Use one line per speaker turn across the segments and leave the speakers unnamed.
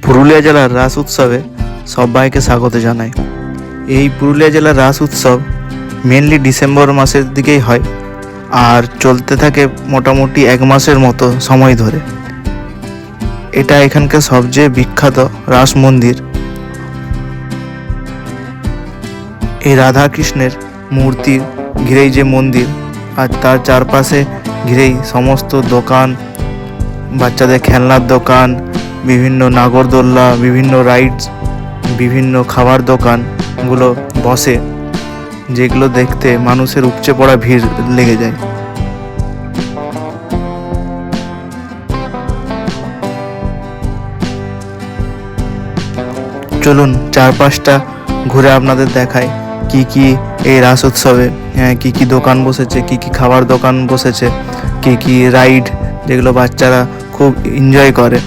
পুরুলিয়া জেলার রাস উৎসবে সবাইকে স্বাগত জানাই। এই পুরুলিয়া জেলার রাস উৎসব মেনলি ডিসেম্বর মাসের দিকেই হয় আর চলতে থাকে মোটামুটি 1 মাসের মতো সময় ধরে। এটা এখানকার সবচেয়ে বিখ্যাত রাস মন্দির। এই রাধা কৃষ্ণের মূর্তির ঘিরেই যে মন্দির আর তার চারপাশে ঘিরেই সমস্ত দোকান, বাচ্চাদের খেলনার দোকান, বিভিন্ন নাগরদোল্লা, বিভিন্ন রাইডস, বিভিন্ন খাবার দোকানগুলো বসে, যেগুলো দেখতে মানুষের উপচে পড়া ভিড় লেগে যায়। চলুন চারপাশটা ঘুরে আপনাদের দেখাই কি কি এই রাস উৎসবে কি কি দোকান বসেছে, কি কি খাবার দোকান বসেছে, কি কি রাইড যেগুলো বাচ্চারা খুব এনজয় করে।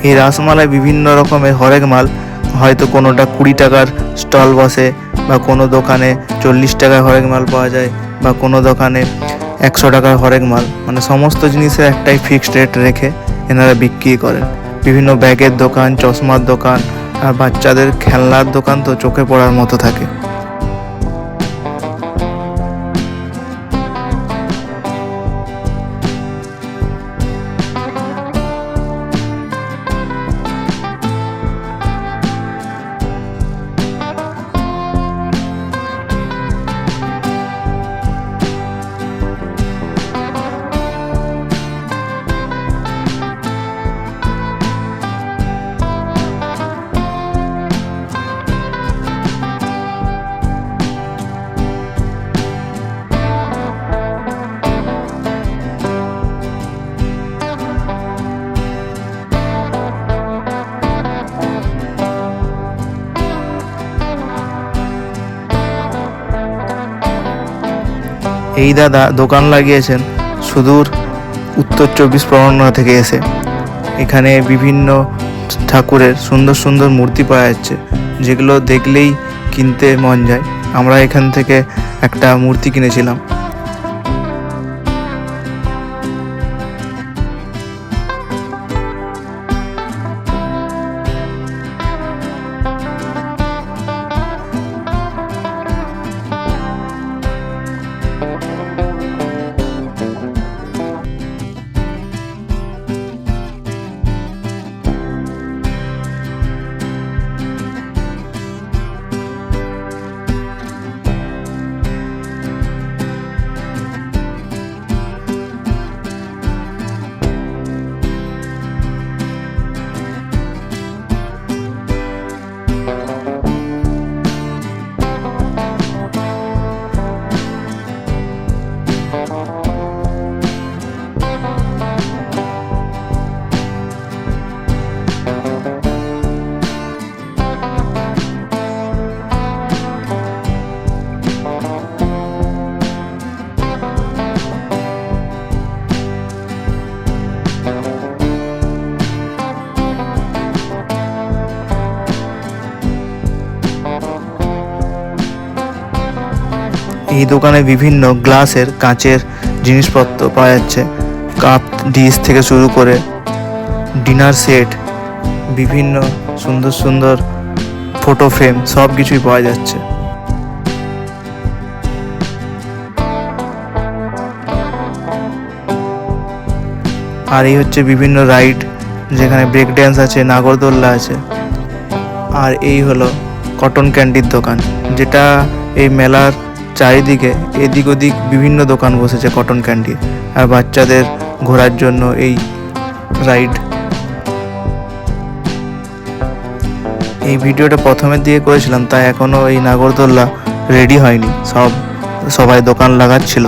এই রাসমেলায় বিভিন্ন রকমের হরেক মাল, হয়তো কোনোটা 20 টাকার স্টল বসে, বা কোনো দোকানে 40 টাকায় হরেক মাল পাওয়া যায়, বা কোনো দোকানে 100 টাকার হরেক মাল, মানে সমস্ত জিনিসের একটাই ফিক্সড রেট রেখে এনারা বিক্রি করেন। বিভিন্ন ব্যাগের দোকান, চশমার দোকান আর বাচ্চাদের খেলনার দোকান তো চোখে পড়ার মতো থাকে। এই দাদা দোকান লাগিয়েছেন সুদূর উত্তর 24 পরগনা থেকে এসে। এখানে বিভিন্ন ঠাকুরের সুন্দর সুন্দর মূর্তি পাওয়া যাচ্ছে, যেগুলো দেখলেই কিনতে মন যায়। আমরা এখান থেকে একটা মূর্তি কিনেছিলাম। এই দোকানে বিভিন্ন গ্লাসের, কাঁচের জিনিসপত্র পাওয়া যাচ্ছে। কাপ, ডিশ থেকে শুরু করে ডিনার সেট, বিভিন্ন সুন্দর সুন্দর ফটো ফ্রেম, সব কিছুই পাওয়া যাচ্ছে। আর এই হচ্ছে বিভিন্ন রাইড, যেখানে ব্রেক ড্যান্স আছে, নাগরদোল্লা আছে। আর এই হলো কটন ক্যান্ডির দোকান, যেটা এই মেলার চারিদিকে এদিক ওদিক বিভিন্ন দোকান বসেছে কটন ক্যান্ডি আর বাচ্চাদের ঘোরার জন্য এই রাইড। এই ভিডিওটা প্রথমের দিকে করেছিলাম, তাই এখনো এই নাগরদোল্লা রেডি হয়নি, সবাই দোকান লাগাচ্ছিল।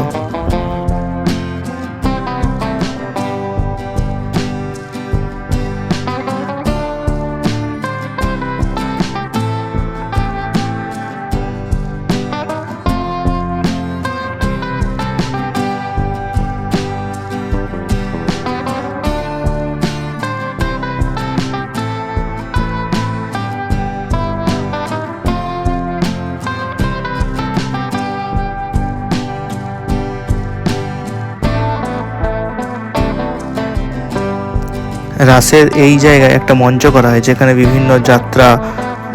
রাসের এই জায়গায় একটা মঞ্চ করা হয় যেখানে বিভিন্ন যাত্রা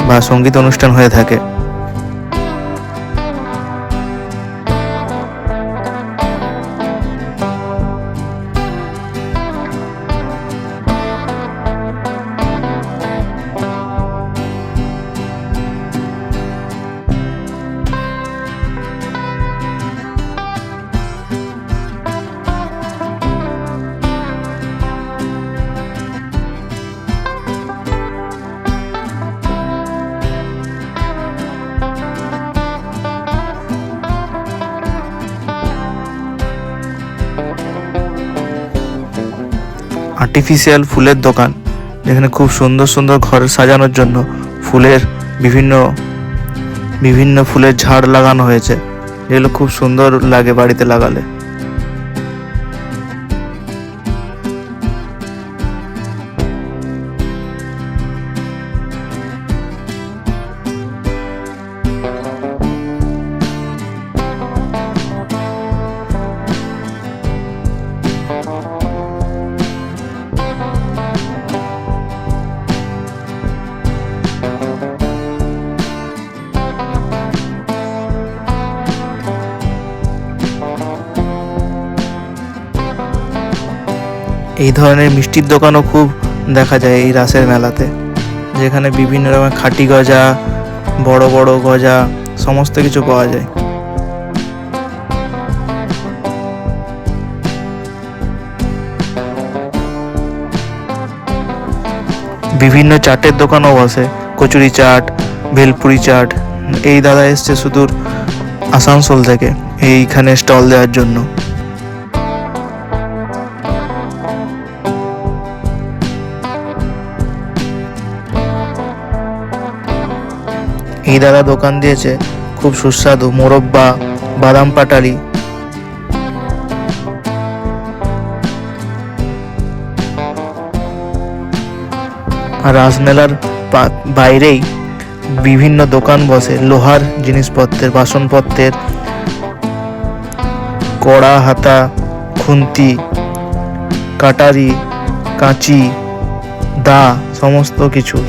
বা সঙ্গীত অনুষ্ঠান হয়ে থাকে। আর্টিফিশিয়াল ফুলের দোকান, যেখানে খুব সুন্দর সুন্দর ঘরে সাজানোর জন্য ফুলের বিভিন্ন বিভিন্ন ফুলের ঝাড় লাগানো হয়েছে, যেগুলো খুব সুন্দর লাগে বাড়িতে লাগালে। এই ধরনের মিষ্টির দোকানও খুব দেখা যায় এই রাসের মেলাতে, যেখানে বিভিন্ন রকমের খাঁটি গজা, বড় বড় গজা, সমস্ত কিছু পাওয়া যায়। বিভিন্ন চাটের দোকানও বসে, কচুরি চাট, ভেলপুরি চাট। এই দাদা এসছে সুদূর আসানসোল থেকে এইখানে স্টল দেওয়ার জন্য। এই দাদা দোকান দিয়েছে খুব সুস্বাদু মোরব্বা, বাদাম পাটালি। আর রাসমেলার বাইরেই বিভিন্ন দোকান বসে লোহার জিনিসপত্রের, বাসনপত্রের, কড়া, হাতা, খুন্তি, কাটারি, কাঁচি, দা, সমস্ত কিছু।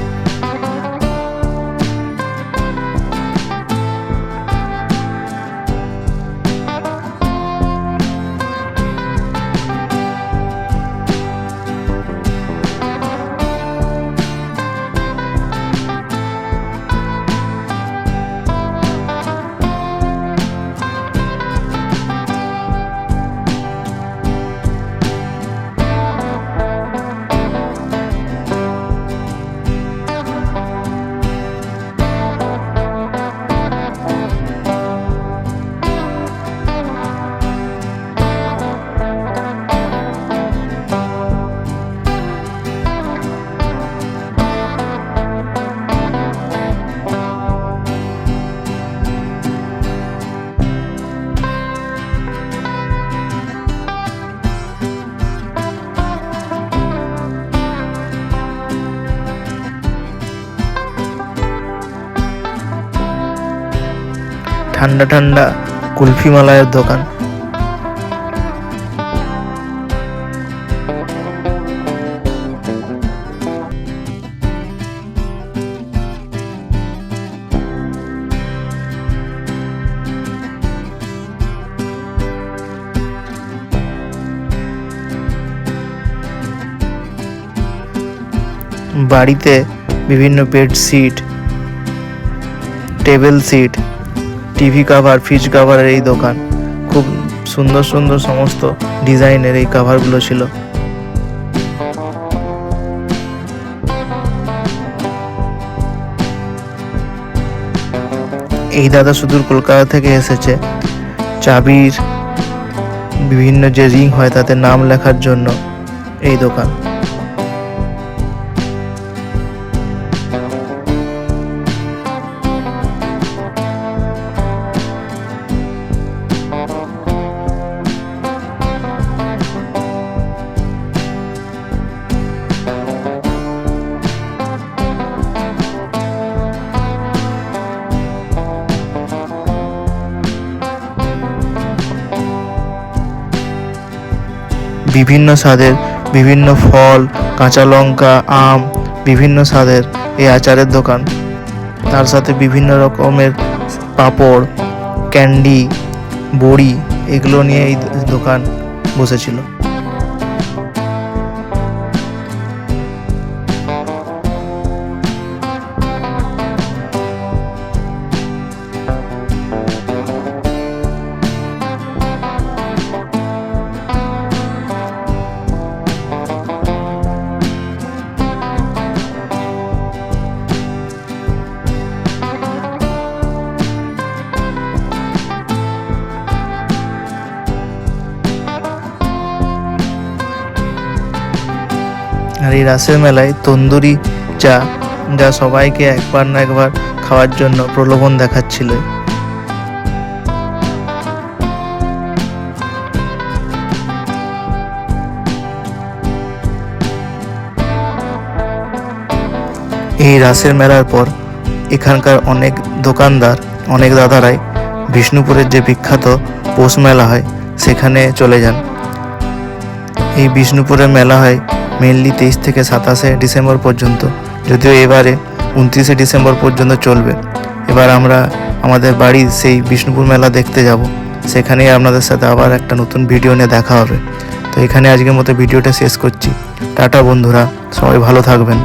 ঠান্ডা ঠান্ডা কুলফি মালাইয়ের দোকান। বাড়িতে বিভিন্ন bedsheet, table sheet, TV cover, fridge কাভারের এই দোকান। খুব সুন্দর সুন্দর সমস্ত ডিজাইনের এই কাভারগুলো ছিল। এই দাদা সুদূর কলকাতা থেকে এসেছে চাবির বিভিন্ন যে রিং হয় তাতে নাম লেখার জন্য এই দোকান। বিভিন্ন স্বাদের বিভিন্ন ফল, কাঁচা লঙ্কা, আম, বিভিন্ন স্বাদের এই আচারের দোকান, তার সাথে বিভিন্ন রকমের পাঁপড়, ক্যান্ডি, বড়ি এগুলো নিয়ে এই দোকান বসেছিল। আর এই রাসের মেলায় তন্দুরি চা, যা সবাইকে একবার না একবার খাওয়ার জন্য প্রলোভন দেখাচ্ছিল। এই রাসের মেলার পর এখানকার অনেক দোকানদার, অনেক দাদারাই বিষ্ণুপুরের যে বিখ্যাত পৌষ মেলা হয় সেখানে চলে যান। এই বিষ্ণুপুরের মেলা হয় মেনলি 23 থেকে 27 ডিসেম্বর পর্যন্ত, যদিও এবারে 29 ডিসেম্বর পর্যন্ত চলবে। এবার আমরা আমাদের বাড়ির সেই বিষ্ণুপুর মেলা দেখতে যাব, সেখানেই আপনাদের সাথে আবার একটা নতুন ভিডিও নিয়ে দেখা হবে। তো এখানে আজকের মতো ভিডিওটা শেষ করছি। টাটা বন্ধুরা, সবাই ভালো থাকবেন।